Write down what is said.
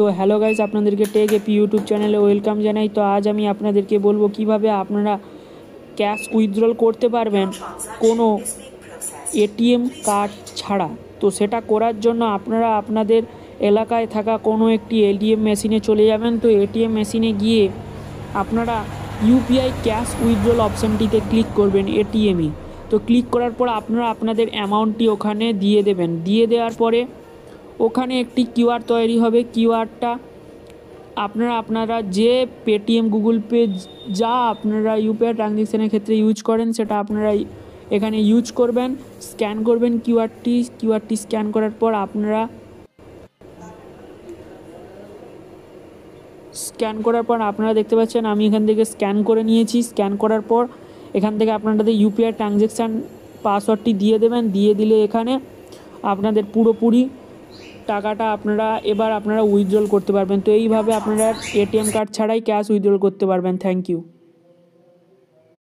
তো hello guys, আপনাদেরকে take AP YouTube চ্যানেলে ওয়েলকাম জানাই। তো আজ আমি আপনাদেরকে বলবো কিভাবে আপনারা ক্যাশ উইথড্রল করতে পারবেন কোনো এটিএম কার্ড ছাড়া। তো সেটা করার জন্য আপনারা আপনাদের এলাকায় থাকা কোনো একটি এটিএম মেশিনে চলে যাবেন। তো এটিএম মেশিনে গিয়ে আপনারা ইউপিআই ক্যাশ উইথড্রল অপশানটিতে ক্লিক করবেন এটিএমে। তো ক্লিক করার পর আপনারা আপনাদের অ্যামাউন্টটি ওখানে দিয়ে দেবেন। দিয়ে দেওয়ার পরে ওখানে একটি কিউআর তৈরি হবে। কিউআরটা আপনারা যে পেটিএম, গুগল পে যা আপনারা ইউপিআই ট্রানজ্যাকশানের ক্ষেত্রে ইউজ করেন সেটা আপনারা এখানে ইউজ করবেন। স্ক্যান করবেন কিউআরটি স্ক্যান করার পর আপনারা দেখতে পাচ্ছেন আমি এখান থেকে স্ক্যান করে নিয়েছি। স্ক্যান করার পর এখান থেকে আপনাদের ইউপিআই ট্রানজ্যাকশান পাসওয়ার্ডটি দিয়ে দেবেন। দিয়ে দিলে এখানে আপনাদের পুরোপুরি টাকাটা আপনারা উইথড্রল করতে পারবেন। তো এইভাবে আপনারা এটিএম কার্ড ছাড়াই ক্যাশ উইথড্রল করতে পারবেন। Thank you.